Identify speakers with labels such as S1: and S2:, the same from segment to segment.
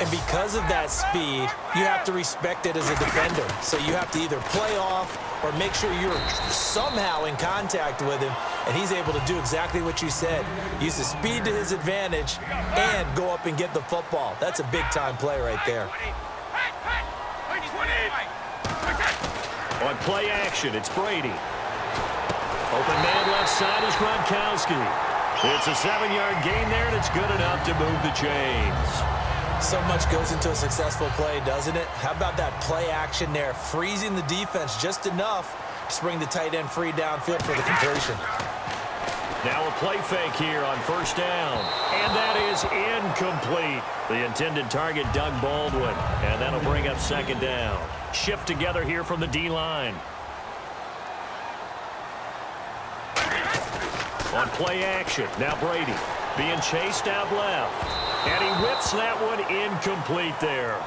S1: And because of that speed, you have to respect it as a defender. So you have to either play off or make sure you're somehow in contact with him, and he's able to do exactly what you said. Use the speed to his advantage and go up and get the football. That's a big-time play right there.
S2: On play action, it's Brady. Open man left side is Gronkowski. It's a 7-yard gain there, and it's good enough to move the chains.
S1: So much goes into a successful play, doesn't it? How about that play action there, freezing the defense just enough to bring the tight end free downfield for the completion.
S2: Now a play fake here on first down, and that is incomplete. The intended target, Doug Baldwin, and that'll bring up second down. Shift together here from the D-line. On play action, now Brady being chased out left. And he whips that one incomplete there.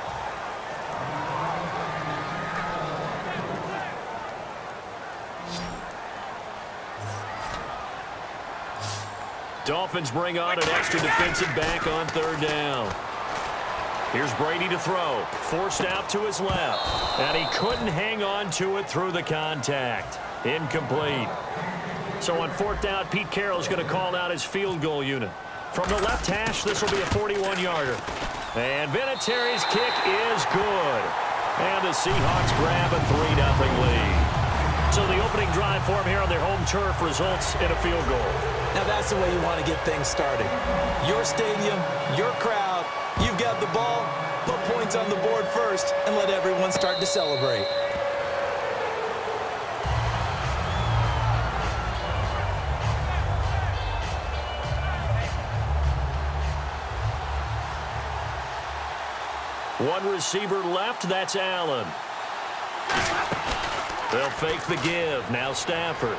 S2: Dolphins bring on an extra defensive back on third down. Here's Brady to throw. Forced out to his left. And he couldn't hang on to it through the contact. Incomplete. So on fourth down, Pete Carroll's going to call out his field goal unit. From the left hash, this will be a 41-yarder. And Vinatieri's kick is good. And the Seahawks grab a 3-0 lead. So the opening drive for him here on their home turf results in a field goal.
S1: Now that's the way you want to get things started. Your stadium, your crowd, you've got the ball, put points on the board first, and let everyone start to celebrate.
S2: One receiver left, that's Allen. They'll fake the give. Now Stafford.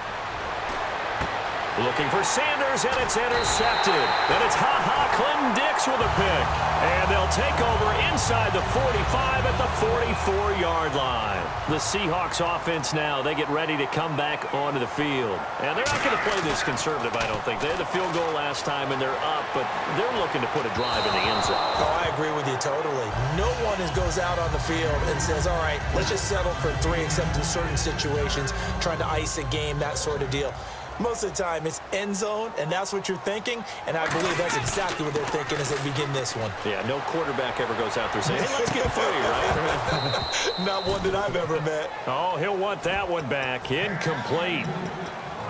S2: Looking for Sanders, and it's intercepted. And it's Clinton Dix with a pick. And they'll take over inside the 45 at the 44-yard line. The Seahawks offense now, they get ready to come back onto the field. And they're not going to play this conservative, I don't think. They had a field goal last time, and they're up, but they're looking to put a drive in the end zone.
S1: Oh, I agree with you totally. No one goes out on the field and says, all right, let's just settle for 3, except in certain situations, trying to ice a game, that sort of deal. Most of the time, it's end zone, and that's what you're thinking, and I believe that's exactly what they're thinking as they begin this one.
S2: Yeah, no quarterback ever goes out there saying, hey, let's get 3, right?
S1: Not one that I've ever met.
S2: Oh, he'll want that one back. Incomplete.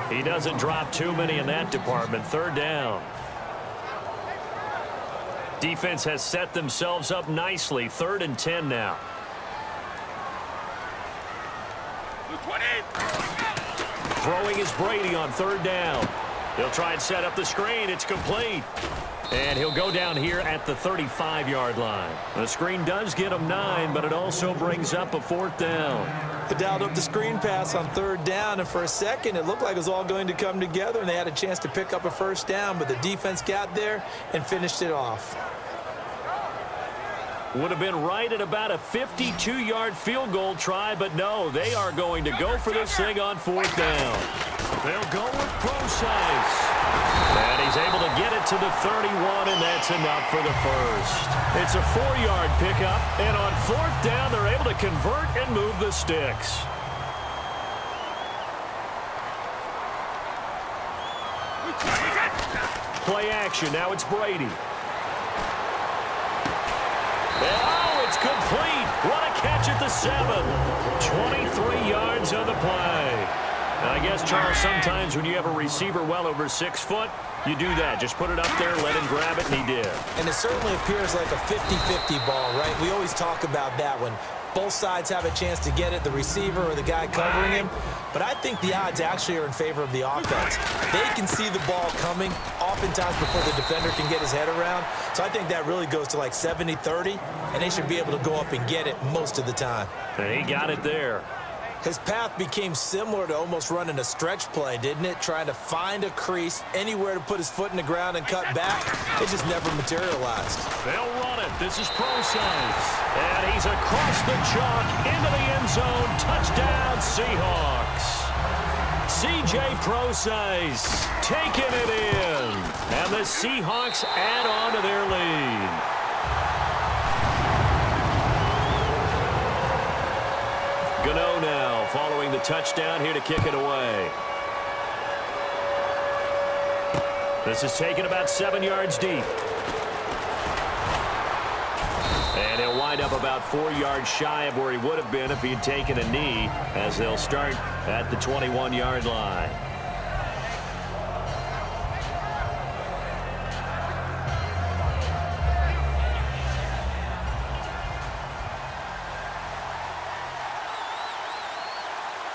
S2: He doesn't drop too many in that department. Third down. Defense has set themselves up nicely. 3rd and 10 now.
S3: 20.
S2: Throwing is Brady on third down. He'll try and set up the screen. It's complete. And he'll go down here at the 35-yard line. The screen does get him 9, but it also brings up a 4th down.
S1: They dialed up the screen pass on third down, and for a second, it looked like it was all going to come together, and they had a chance to pick up a first down, but the defense got there and finished it off.
S2: Would have been right at about a 52-yard field goal try, but no, they are going to go for this thing on 4th down. They'll go with Procise. And he's able to get it to the 31, and that's enough for the first. It's a 4-yard pickup, and on 4th down, they're able to convert and move the sticks. Play action, now it's Brady. Oh, it's complete. What a catch at the 7. 23 yards on the play. And I guess, Charles, sometimes when you have a receiver well over 6 foot, you do that. Just put it up there, let him grab it, and he did.
S1: And it certainly appears like a 50-50 ball, right? We always talk about that when both sides have a chance to get it, the receiver or the guy covering him. But I think the odds actually are in favor of the offense. They can see the ball coming oftentimes before the defender can get his head around. So I think that really goes to like 70-30, and they should be able to go up and get it most of the time.
S2: And he got it there.
S1: His path became similar to almost running a stretch play, didn't it? Trying to find a crease, anywhere to put his foot in the ground and cut back. It just never materialized.
S2: They'll run it. This is Procise. And he's across the chalk into the end zone. Touchdown, Seahawks. C.J. Procise taking it in. And the Seahawks add on to their lead. Gano now following the touchdown here to kick it away. This is taken about 7 yards deep. And he'll wind up about 4 yards shy of where he would have been if he'd taken a knee, as they'll start at the 21-yard line.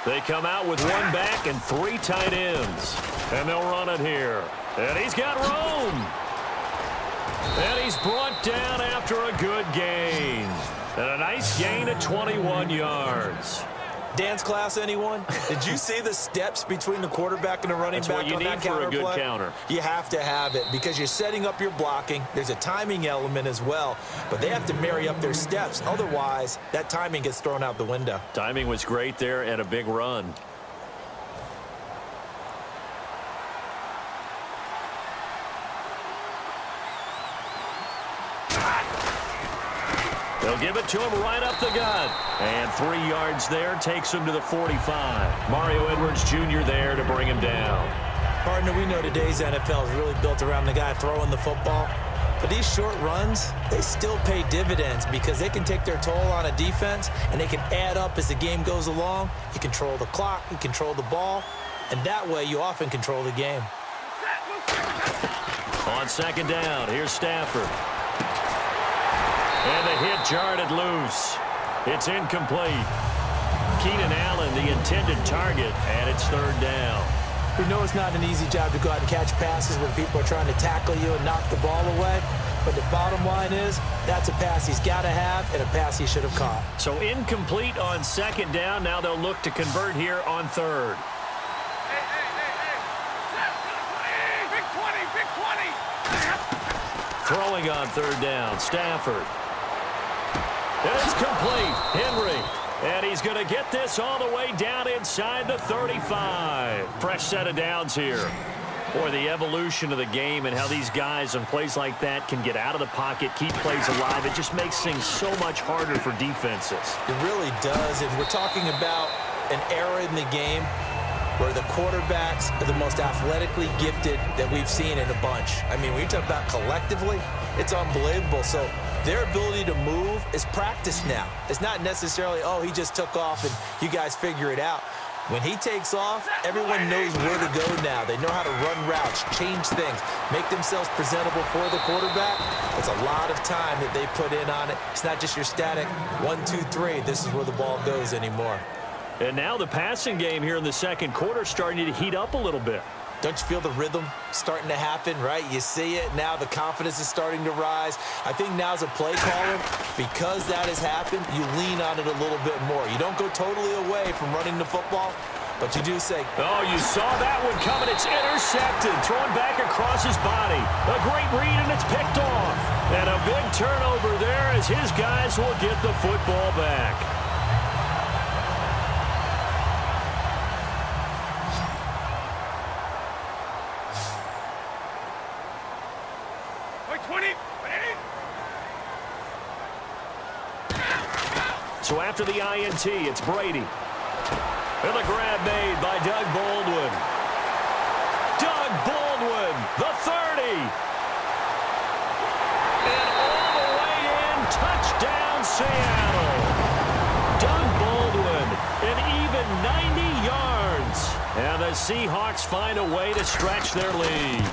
S2: They come out with one back and 3 tight ends. And they'll run it here. And he's got room. And he's brought down after a good gain. And a nice gain of 21 yards.
S1: Dance class, anyone? Did you see the steps between the quarterback and the running back on that counter play?
S2: That's what you need for a good counter.
S1: You have to have it because you're setting up your blocking. There's a timing element as well, but they have to marry up their steps. Otherwise, that timing gets thrown out the window.
S2: Timing was great there and a big run. They'll give it to him right up the gut. And 3 yards there takes him to the 45. Mario Edwards Jr. there to bring him down.
S1: Partner, we know today's NFL is really built around the guy throwing the football. But these short runs, they still pay dividends because they can take their toll on a defense and they can add up as the game goes along. You control the clock, you control the ball, and that way you often control the game.
S2: On second down, here's Stafford. And the hit jarred it loose. It's incomplete. Keenan Allen, the intended target, and it's third down.
S1: We know it's not an easy job to go out and catch passes when people are trying to tackle you and knock the ball away. But the bottom line is, that's a pass he's got to have and a pass he should have caught.
S2: So incomplete on second down. Now they'll look to convert here on third. Throwing on third down, Stafford. It's complete. Henry. And he's going to get this all the way down inside the 35. Fresh set of downs here. Boy, the evolution of the game and how these guys on plays like that can get out of the pocket, keep plays alive. It just makes things so much harder for defenses.
S1: It really does. And we're talking about an era in the game where the quarterbacks are the most athletically gifted that we've seen in a bunch. I mean, when you talk about collectively, it's unbelievable. So their ability to move is practiced now. It's not necessarily, oh, he just took off and you guys figure it out. When he takes off, everyone knows where to go now. They know how to run routes, change things, make themselves presentable for the quarterback. It's a lot of time that they put in on it. It's not just your static 1, 2, 3. This is where the ball goes anymore.
S2: And now the passing game here in the second quarter starting to heat up a little bit.
S1: Don't you feel the rhythm starting to happen, right? You see it. Now the confidence is starting to rise. I think now's a play caller. Because that has happened, you lean on it a little bit more. You don't go totally away from running the football, but you do say,
S2: oh, you saw that one coming. It's intercepted. Thrown back across his body. A great read, and it's picked off. And a big turnover there as his guys will get the football back. So after the INT, it's Brady. And the grab made by Doug Baldwin. Doug Baldwin, the 30. And all the way in, touchdown Seattle. Doug Baldwin, an even 90 yards. And the Seahawks find a way to stretch their lead.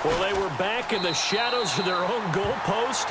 S2: Well, they were back in the shadows of their own goalpost,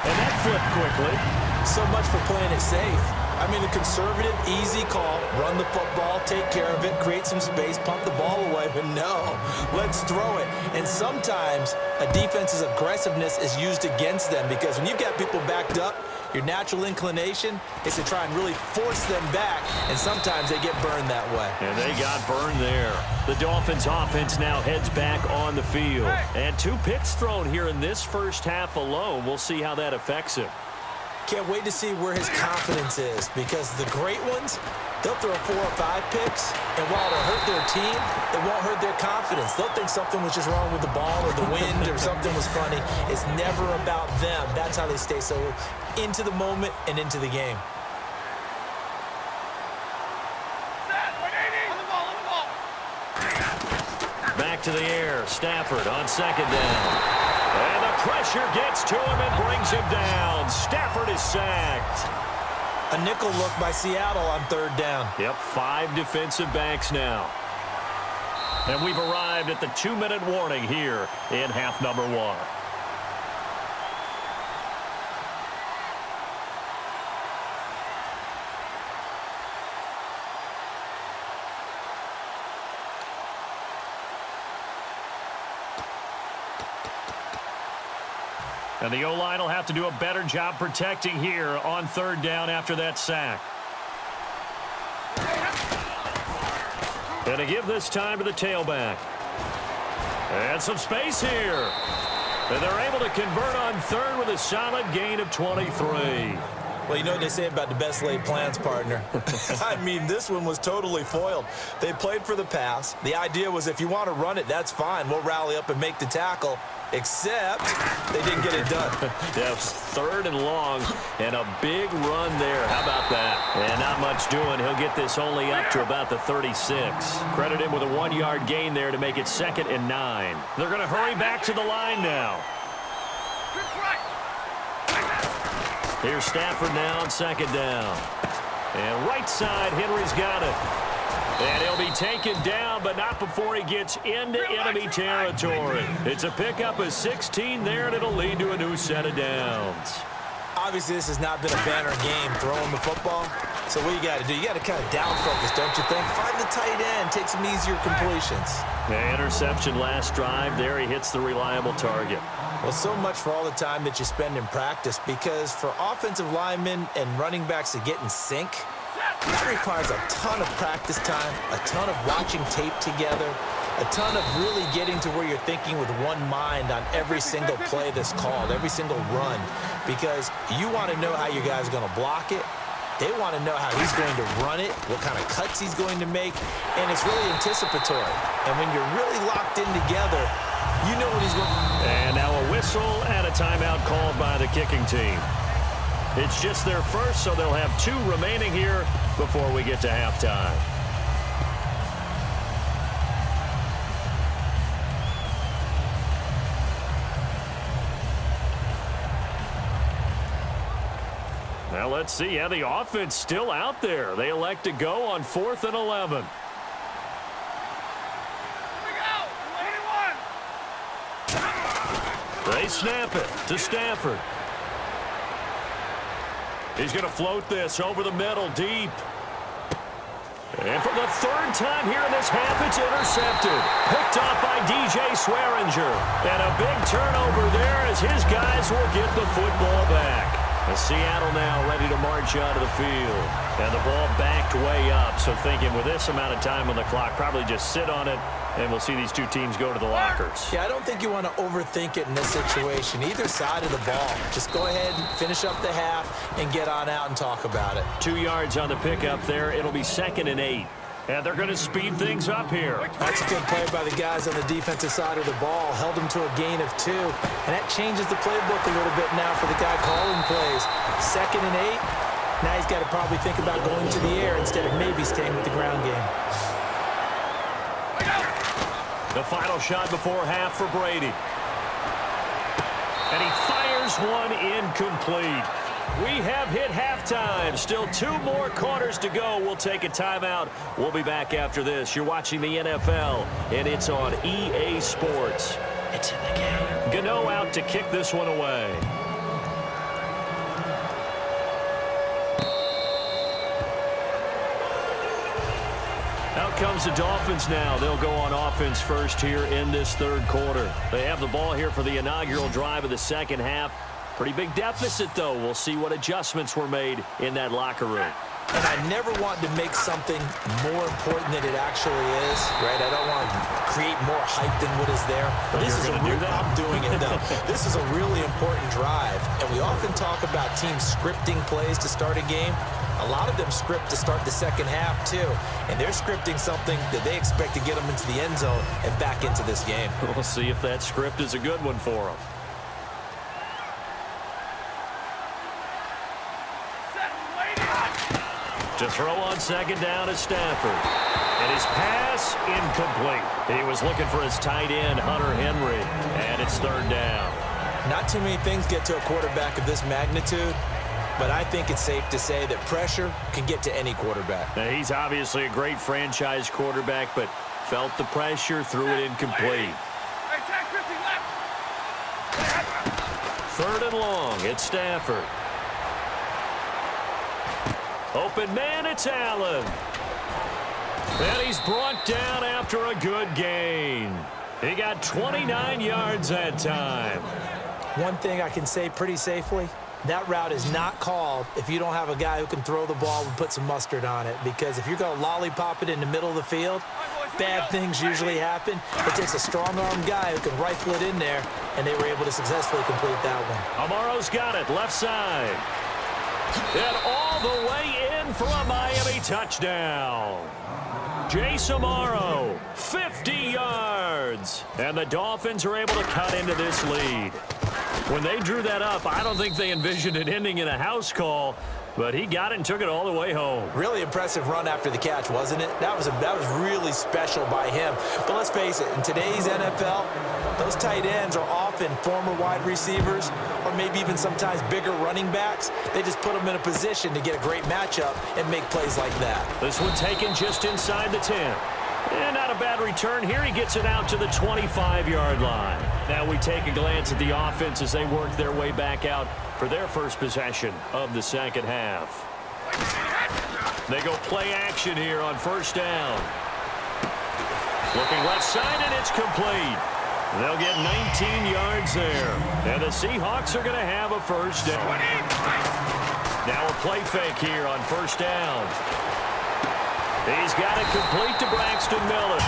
S2: and that flipped quickly.
S1: So much for playing it safe. I mean, a conservative, easy call, run the football, take care of it, create some space, pump the ball away, but no, let's throw it. And sometimes a defense's aggressiveness is used against them because when you've got people backed up, your natural inclination is to try and really force them back, and sometimes they get burned that way.
S2: And they got burned there. The Dolphins' offense now heads back on the field. And 2 picks thrown here in this first half alone. We'll see how that affects him.
S1: Can't wait to see where his confidence is because the great ones, they'll throw 4 or 5 picks, and while it'll hurt their team, it won't hurt their confidence. They'll think something was just wrong with the ball or the wind or something was funny. It's never about them. That's how they stay so into the moment and into the game.
S2: to the air. Stafford on second down. And the pressure gets to him and brings him down. Stafford is sacked.
S1: A nickel look by Seattle on third down.
S2: Yep, 5 defensive backs now. And we've arrived at the 2-minute warning here in half number 1. And the O-line will have to do a better job protecting here on third down after that sack. And to give this time to the tailback. And some space here. And they're able to convert on third with a solid gain of 23.
S1: Well, you know what they say about the best laid plans, partner. I mean, this one was totally foiled. They played for the pass. The idea was if you want to run it, that's fine. We'll rally up and make the tackle. Except they didn't get it done.
S2: Yeah, third and long, and a big run there. How about that? And not much doing. He'll get this only up to about the 36. Credit him with a 1-yard gain there to make it 2nd and 9. They're going to hurry back to the line now. Here's Stafford now on second down. And right side, Henry's got it. And he'll be taken down, but not before he gets into enemy territory. It's a pickup of 16 there, and it'll lead to a new set of downs.
S1: Obviously, this has not been a banner game throwing the football. So what you got to do, you got to kind of down focus, don't you think? Find the tight end, take some easier completions.
S2: The interception last drive there. He hits the reliable target.
S1: Well, so much for all the time that you spend in practice, because for offensive linemen and running backs to get in sync, that requires a ton of practice time, a ton of watching tape together, a ton of really getting to where you're thinking with one mind on every single play that's called, every single run, because you want to know how your guy's going to block it. They want to know how he's going to run it, what kind of cuts he's going to make, and it's really anticipatory. And when you're really locked in together, you know what he's going to do.
S2: And now a whistle and a timeout called by the kicking team. It's just their first, so they'll have 2 remaining here before we get to halftime. Now let's see. Yeah, the offense still out there. They elect to go on 4th and 11. They snap it to Stafford. He's going to float this over the middle, deep. And for the 3rd time here in this half, it's intercepted. Picked off by DJ Swearinger. And a big turnover there as his guys will get the football back. And Seattle now ready to march onto the field. And the ball backed way up. So thinking with this amount of time on the clock, probably just sit on it, and we'll see these 2 teams go to the lockers.
S1: Yeah, I don't think you want to overthink it in this situation. Either side of the ball. Just go ahead, finish up the half, and get on out and talk about it.
S2: 2 yards on the pickup there. It'll be 2nd and 8. And they're going to speed things up here.
S1: That's a good play by the guys on the defensive side of the ball. Held them to a gain of 2. And that changes the playbook a little bit now for the guy calling plays. 2nd and 8. Now he's got to probably think about going to the air instead of maybe staying with the ground game.
S2: The final shot before half for Brady. And he fires one incomplete. We have hit halftime. Still 2 more quarters to go. We'll take a timeout. We'll be back after this. You're watching the NFL, and it's on EA Sports. It's in the game. Gano out to kick this one away. Out comes the Dolphins now. They'll go on offense first here in this 3rd quarter. They have the ball here for the inaugural drive of the 2nd half. Pretty big deficit, though. We'll see what adjustments were made in that locker room.
S1: And I never want to make something more important than it actually is, right? I don't want to create more hype than what is there.
S2: But
S1: this is
S2: going to do that?
S1: I'm doing it, though. This is a really important drive. And we often talk about teams scripting plays to start a game. A lot of them script to start the 2nd half, too. And they're scripting something that they expect to get them into the end zone and back into this game.
S2: We'll see if that script is a good one for them. To throw on second down is Stafford. And his pass incomplete. He was looking for his tight end, Hunter Henry. And it's third down.
S1: Not too many things get to a quarterback of this magnitude, but I think it's safe to say that pressure can get to any quarterback.
S2: Now, he's obviously a great franchise quarterback, but felt the pressure, threw it incomplete.
S3: Attack 50 left.
S2: Third and long, it's Stafford. Open man, it's Allen. And he's brought down after a good gain. He got 29 yards that time.
S1: One thing I can say pretty safely, that route is not called if you don't have a guy who can throw the ball and put some mustard on it. Because if you're going to lollipop it in the middle of the field, bad things usually happen. It takes a strong-armed guy who can rifle it in there, and they were able to successfully complete that one.
S2: Amaro's got it, left side. And all the way in for a Miami touchdown. Jace Amaro, 50 yards. And the Dolphins are able to cut into this lead. When they drew that up, I don't think they envisioned it ending in a house call, but he got it and took it all the way home.
S1: Really impressive run after the catch, wasn't it? That was really special by him. But let's face it, in today's NFL, those tight ends are often former wide receivers or maybe even sometimes bigger running backs. They just put them in a position to get a great matchup and make plays like that.
S2: This one taken just inside the 10. And not a bad return here. He gets it out to the 25-yard line. Now we take a glance at the offense as they work their way back out for their first possession of the second half. They go play action here on first down. Looking left side, and it's complete. They'll get 19 yards there. And the Seahawks are going to have a first down. Now a play fake here on first down. He's got it complete to Braxton Miller.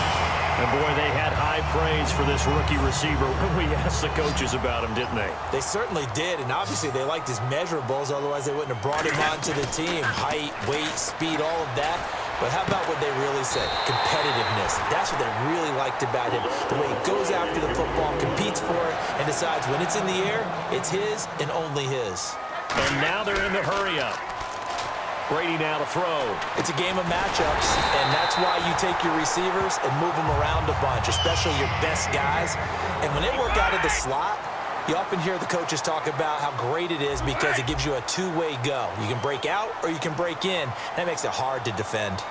S2: And, boy, they had high praise for this rookie receiver when we asked the coaches about him, didn't they?
S1: They certainly did, and obviously they liked his measurables. Otherwise, they wouldn't have brought him onto the team. Height, weight, speed, all of that. But how about what they really said? Competitiveness. That's what they really liked about him. The way he goes after the football, competes for it, and decides when it's in the air, it's his and only his.
S2: And now they're in the hurry-up. Brady now to throw.
S1: It's a game of matchups, and that's why you take your receivers and move them around a bunch, especially your best guys. And when they work out of the slot, you often hear the coaches talk about how great it is because it gives you a two-way go. You can break out or you can break in. That makes it hard to defend.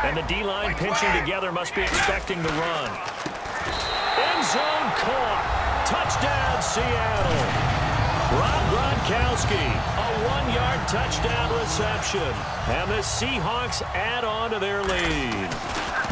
S2: And the D-line pinching together must be expecting the run. End zone caught. Touchdown, Seattle. Rob Gronkowski, a 1-yard touchdown reception. And the Seahawks add on to their lead.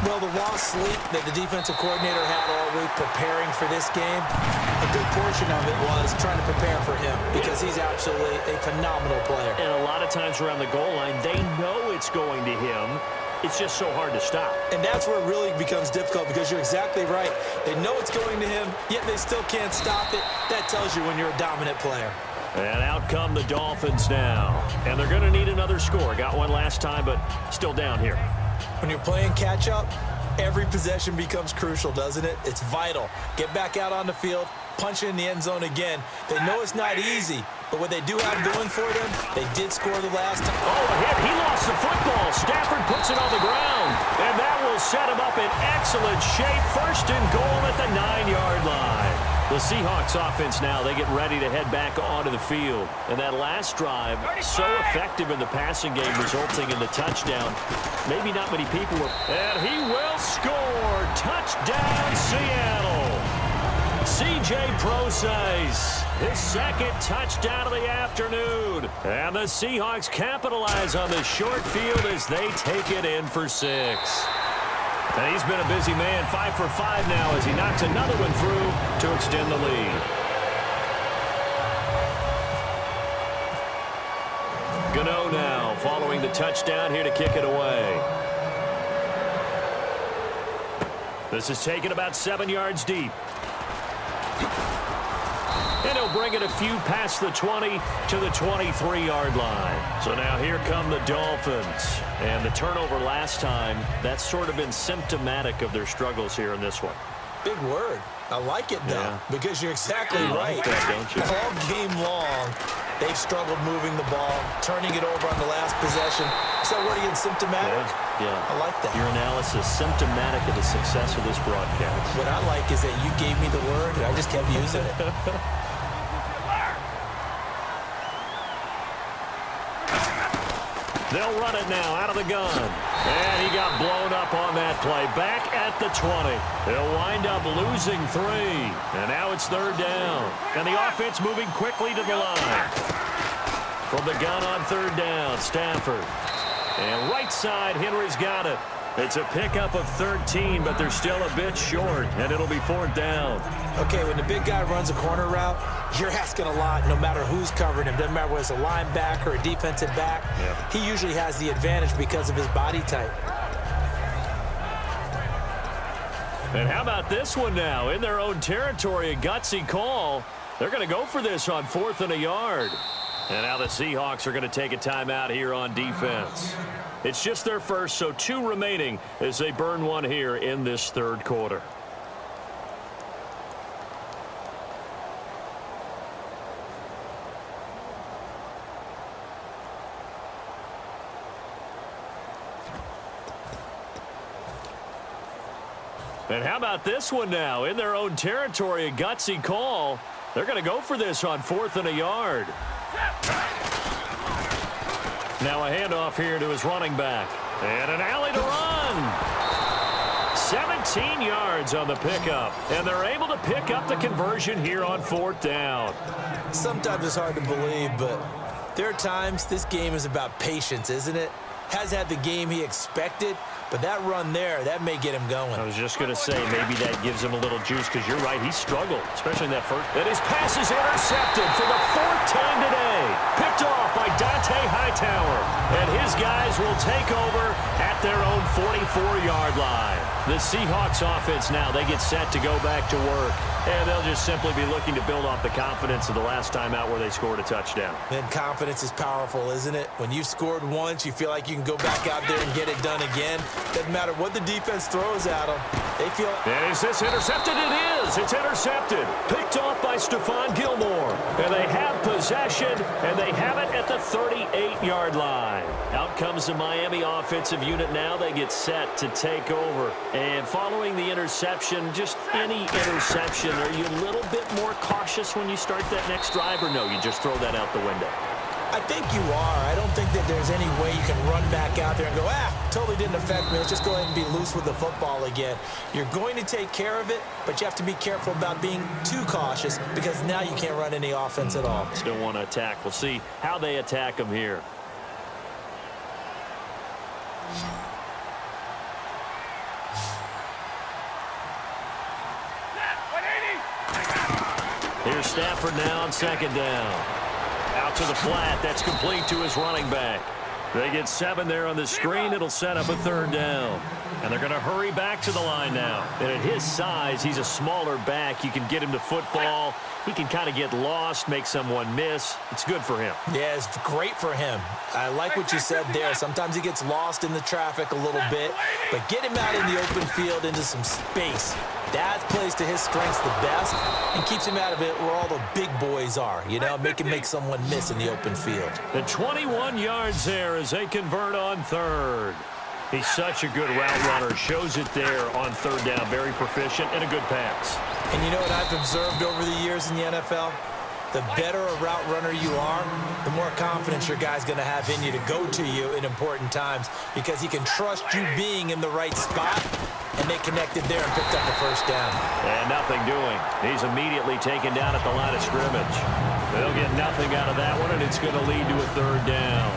S1: Well, the lost sleep that the defensive coordinator had all week preparing for this game, a good portion of it was trying to prepare for him because he's absolutely a phenomenal player.
S2: And a lot of times around the goal line, they know it's going to him. It's just so hard to stop.
S1: And that's where it really becomes difficult because you're exactly right. They know it's going to him, yet they still can't stop it. That tells you when you're a dominant player.
S2: And out come the Dolphins now. And they're going to need another score. Got one last time, but still down here.
S1: When you're playing catch-up, every possession becomes crucial, doesn't it? It's vital. Get back out on the field, punch it in the end zone again. They know it's not easy, but what they do have going for them, they did score the last time.
S2: Oh, a hit. He lost the football. Stafford puts it on the ground. And that will set him up in excellent shape. First and goal at the 9-yard line. The Seahawks offense now, they get ready to head back onto the field. And that last drive, so effective in the passing game, resulting in the touchdown. Maybe not many people were. And he will score. Touchdown, Seattle. C.J. Procise, his second touchdown of the afternoon. And the Seahawks capitalize on the short field as they take it in for 6. And he's been a busy man, 5 for 5 now as he knocks another one through to extend the lead. Gano now following the touchdown here to kick it away. This is taken about 7 yards deep. And he'll bring it a few past the 20 to the 23-yard line. So now here come the Dolphins. And the turnover last time, that's sort of been symptomatic of their struggles here in this one.
S1: Big word. I like it, though, because you're exactly right.
S2: Like that, don't you?
S1: All game long, They've struggled moving the ball, turning it over on the last possession. So what are you, symptomatic?
S2: Yeah.
S1: I like that.
S2: Your analysis, symptomatic of the success of this broadcast.
S1: What I like is that you gave me the word, and I just kept using it.
S2: They'll run it now out of the gun. And he got blown up on that play. Back at the 20. They'll wind up losing 3. And now it's 3rd down. And the offense moving quickly to the line. From the gun on 3rd down, Stafford. And right side, Henry's got it. It's a pickup of 13, but they're still a bit short, and it'll be 4th down.
S1: Okay, when the big guy runs a corner route, you're asking a lot no matter who's covering him. Doesn't matter whether it's a linebacker or a defensive back. Yeah. He usually has the advantage because of his body type.
S2: And how about this one now? In their own territory, a gutsy call. They're going to go for this on 4th and a yard. And now the Seahawks are going to take a timeout here on defense. It's just their first, so 2 remaining as they burn one here in this 3rd quarter. And how about this one now? In their own territory, a gutsy call. They're going to go for this on 4th and a yard. Now a handoff here to his running back. And an alley to run. 17 yards on the pickup. And they're able to pick up the conversion here on 4th down.
S1: Sometimes it's hard to believe, but there are times this game is about patience, isn't it? Has had the game he expected, but that run there, that may get him going.
S2: I was just going to say, maybe that gives him a little juice, because you're right, he struggled, especially in that first. And his pass is intercepted for the 4th time today. Picked off by Dante Hightower. And his guys will take over at their own 44-yard line. The Seahawks offense now, they get set to go back to work. And they'll just simply be looking to build off the confidence of the last time out where they scored a touchdown.
S1: And confidence is powerful, isn't it? When you've scored once, you feel like you can go back out there and get it done again. Doesn't matter what the defense throws at them. They feel...
S2: And is this intercepted? It is. It's intercepted. Picked off by Stephon Gilmore. And they have possession, and they have it at the 38-yard line. Out comes the Miami offensive unit now. They get set to take over. And following the interception, just any interception, are you a little bit more cautious when you start that next drive, or no, you just throw that out the window?
S1: I think you are. I don't think that there's any way you can run back out there and go, totally didn't affect me. Let's just go ahead and be loose with the football again. You're going to take care of it, but you have to be careful about being too cautious, because now you can't run any offense at all.
S2: Still want to attack. We'll see how they attack them here. Here's Stafford now on 2nd down. Out to the flat. That's complete to his running back. They get 7 there on the screen. It'll set up a 3rd down. And they're going to hurry back to the line now. And at his size, he's a smaller back. You can get him to football. He can kind of get lost, make someone miss. It's good for him.
S1: Yeah, it's great for him. I like what you said there. Sometimes he gets lost in the traffic a little bit. But get him out in the open field into some space. That plays to his strengths the best and keeps him out of it where all the big boys are, you know, make someone miss in the open field.
S2: The 21 yards there as they convert on 3rd. He's such a good route runner. Shows it there on 3rd down. Very proficient and a good pass.
S1: And you know what I've observed over the years in the NFL? The better a route runner you are, the more confidence your guy's going to have in you to go to you in important times, because he can trust you being in the right spot. And they connected there and picked up the 1st down.
S2: And nothing doing. He's immediately taken down at the line of scrimmage. They'll get nothing out of that one, and it's going to lead to a 3rd down.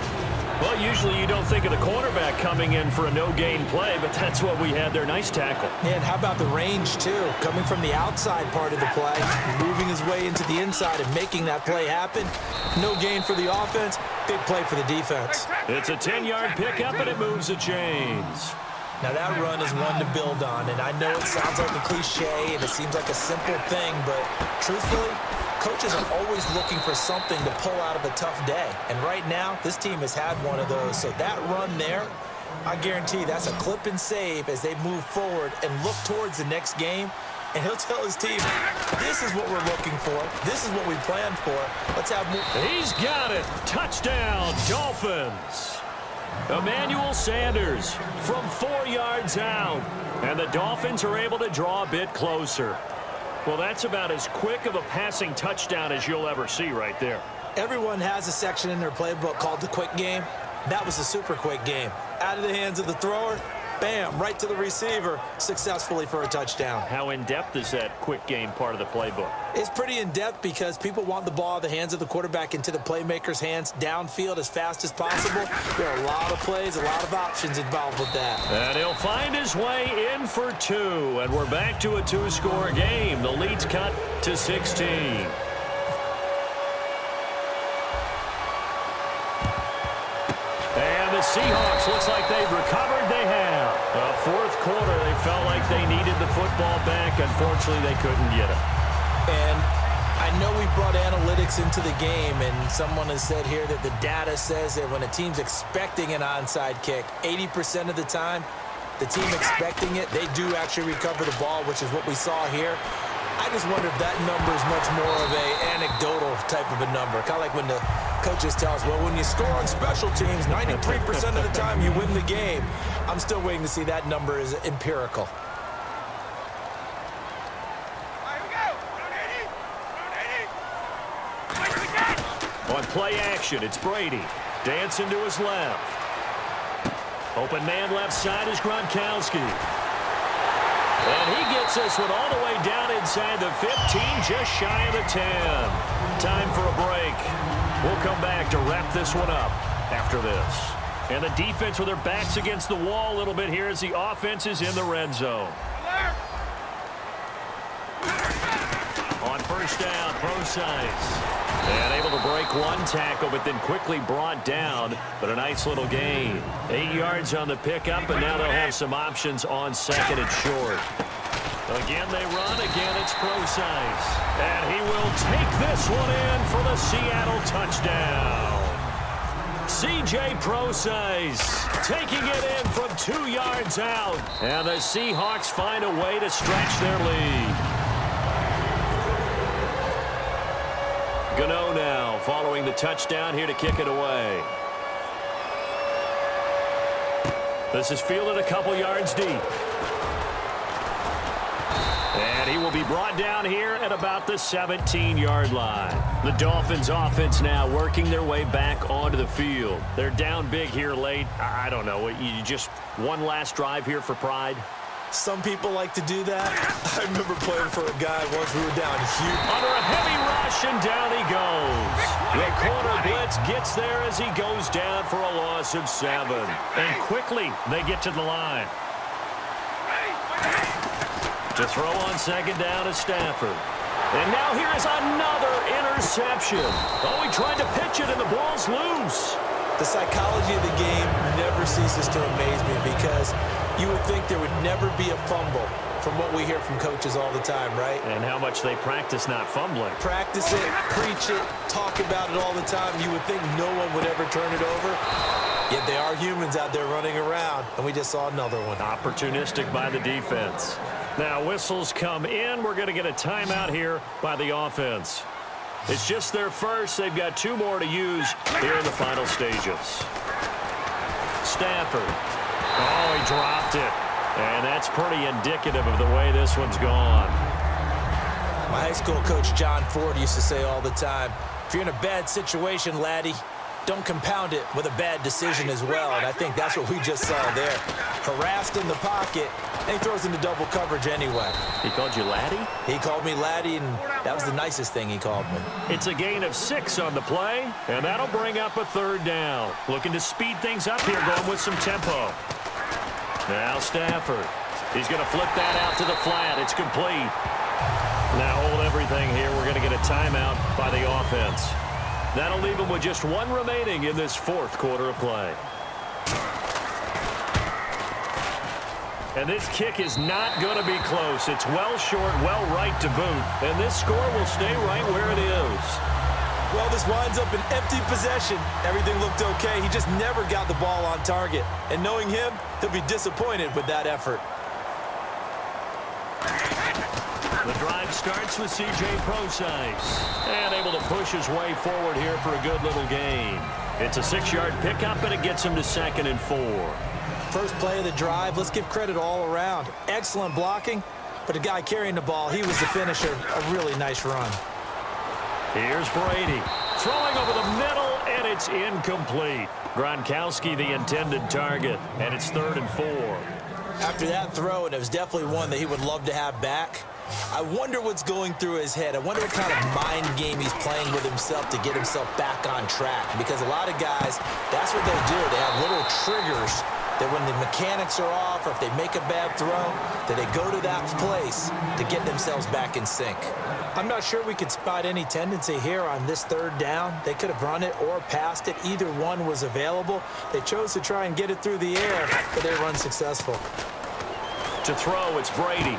S2: Well, usually you don't think of the cornerback coming in for a no-gain play, but that's what we had there. Nice tackle.
S1: And how about the range, too? Coming from the outside part of the play, moving his way into the inside and making that play happen. No gain for the offense, big play for the defense.
S2: It's a 10-yard pickup, and it moves the chains.
S1: Now, that run is one to build on, and I know it sounds like a cliche and it seems like a simple thing, but truthfully, coaches are always looking for something to pull out of a tough day. And right now, this team has had one of those. So that run there, I guarantee that's a clip and save as they move forward and look towards the next game. and he'll tell his team, this is what we're looking for. This is what we planned for. Let's have more.
S2: He's got it. Touchdown, Dolphins. Emmanuel Sanders from 4 yards out. And the Dolphins are able to draw a bit closer. Well, that's about as quick of a passing touchdown as you'll ever see right there.
S1: Everyone has a section in their playbook called the quick game. That was a super quick game. Out of the hands of the thrower, bam, right to the receiver, successfully for a touchdown.
S2: How in-depth is that quick game part of the playbook?
S1: It's pretty in-depth because people want the ball out of the hands of the quarterback into the playmaker's hands downfield as fast as possible. There are a lot of plays, a lot of options involved with that.
S2: And he'll find his way in for 2, and we're back to a 2-score game. The lead's cut to 16. And the Seahawks, looks like they've recovered. They have. Fourth quarter, they felt like they needed the football back. Unfortunately, they couldn't get it.
S1: And I know we brought analytics into the game, and someone has said here that the data says that when a team's expecting an onside kick, 80% of the time, the team expecting it, they do actually recover the ball, which is what we saw here. I just wonder if that number is much more of a anecdotal type of a number. Kind of like when the coaches tell us, well, when you score on special teams, 93% of the time you win the game. I'm still waiting to see that number is empirical.
S2: On play action, it's Brady. Dancing to his left. Open man left side is Gronkowski. And he gets this one all the way down inside the 15, just shy of the 10. Time for a break. We'll come back to wrap this one up after this. And the defense with their backs against the wall a little bit here as the offense is in the red zone. On first down, Procise. And able to break one tackle, but then quickly brought down. But a nice little gain. 8 yards on the pickup, and now they'll have some options on second and short. Again, they run. Again, it's Procise. And he will take this one in for the Seattle touchdown. C.J. Procise taking it in from 2 yards out. And the Seahawks find a way to stretch their lead. Gano now following the touchdown here to kick it away. This is fielded a couple yards deep. And he will be brought down here at about the 17-yard line. The Dolphins offense now working their way back onto the field. They're down big here late. I don't know. You just one last drive here for pride?
S1: Some people like to do that. I remember playing for a guy once we were down huge.
S2: Under a heavy rush, and down he goes. The corner blitz gets there as he goes down for a loss of 7. And quickly, they get to the line. To throw on second down is Stafford. And now here is another interception. Oh, he tried to pitch it, and the ball's loose.
S1: The psychology of the game never ceases to amaze me because you would think there would never be a fumble from what we hear from coaches all the time, right?
S2: And how much they practice not fumbling.
S1: Practice it, preach it, talk about it all the time. You would think no one would ever turn it over. Yet they are humans out there running around, and we just saw another one.
S2: Opportunistic by the defense. Now whistles come in. We're going to get a timeout here by the offense. It's just their first. They've got 2 more to use here in the final stages. Stafford. Oh, he dropped it. And that's pretty indicative of the way this one's gone.
S1: My high school coach, John Ford, used to say all the time, if you're in a bad situation, laddie, don't compound it with a bad decision as well. And I think that's what we just saw there. Harassed in the pocket, and he throws into double coverage anyway.
S2: He called you laddie?
S1: He called me laddie, and that was the nicest thing he called me.
S2: It's a gain of 6 on the play, and that'll bring up a 3rd down. Looking to speed things up here, going with some tempo. Now Stafford. He's going to flip that out to the flat. It's complete. Now hold everything here. We're going to get a timeout by the offense. That'll leave them with just 1 remaining in this 4th quarter of play. And this kick is not going to be close. It's well short, well right to boot. And this score will stay right where it is.
S1: Well, this winds up an empty possession. Everything looked okay. He just never got the ball on target. And knowing him, he'll be disappointed with that effort.
S2: The drive starts with C.J. Procise. And able to push his way forward here for a good little gain. It's a 6-yard pickup, and it gets him to 2nd and 4.
S1: First play of the drive, let's give credit all around. Excellent blocking, but the guy carrying the ball, he was the finisher. A really nice run.
S2: Here's Brady. Throwing over the middle, and it's incomplete. Gronkowski, the intended target, and it's 3rd and 4.
S1: After that throw, and it was definitely one that he would love to have back, I wonder what's going through his head. I wonder what kind of mind game he's playing with himself to get himself back on track. Because a lot of guys, that's what they do. They have little triggers that when the mechanics are off or if they make a bad throw, that they go to that place to get themselves back in sync. I'm not sure we could spot any tendency here on this 3rd down. They could have run it or passed it. Either one was available. They chose to try and get it through the air, but they were unsuccessful.
S2: To throw, it's Brady.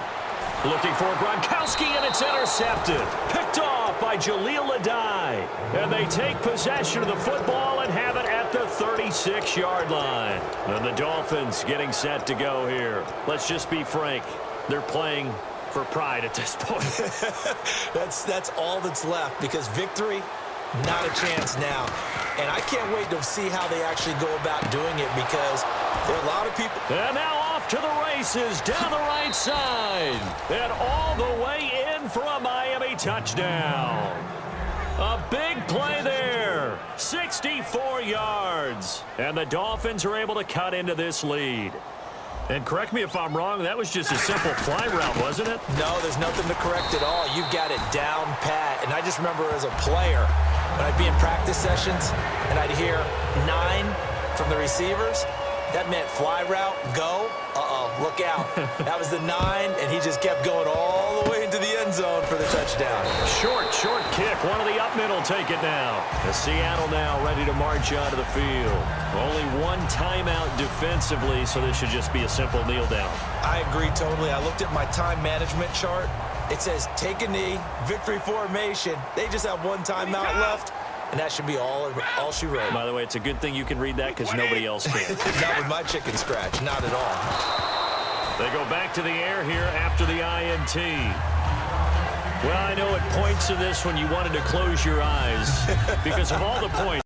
S2: Looking for Gronkowski, and it's intercepted. Picked off by Jaleel Adai. And they take possession of the football and have it at the 36-yard line. And the Dolphins getting set to go here. Let's just be frank. They're playing for pride at this point.
S1: That's all that's left, because victory, not a chance now. And I can't wait to see how they actually go about doing it, because there are a lot of people.
S2: And now off to the races down the right side. And all the way in for a Miami touchdown. A big play there. 64 yards. And the Dolphins are able to cut into this lead. And correct me if I'm wrong, that was just a simple fly route, wasn't it?
S1: No, there's nothing to correct at all. You've got it down pat. And I just remember as a player, when I'd be in practice sessions and I'd hear 9 from the receivers, that meant fly route, go, look out. That was the 9, and he just kept going all the way into the end zone for the touchdown.
S2: Short kick. One of the up middle take it now. The Seattle now ready to march onto the field. Only one timeout defensively, so this should just be a simple kneel down. I
S1: agree totally. I looked at my time management chart. It says take a knee, victory formation. They just have one timeout left. And that should be all she wrote.
S2: By the way, it's a good thing you can read that because nobody else can.
S1: Not with my chicken scratch. Not at all.
S2: They go back to the air here after the INT. Well, I know at points of this when you wanted to close your eyes because of all the points.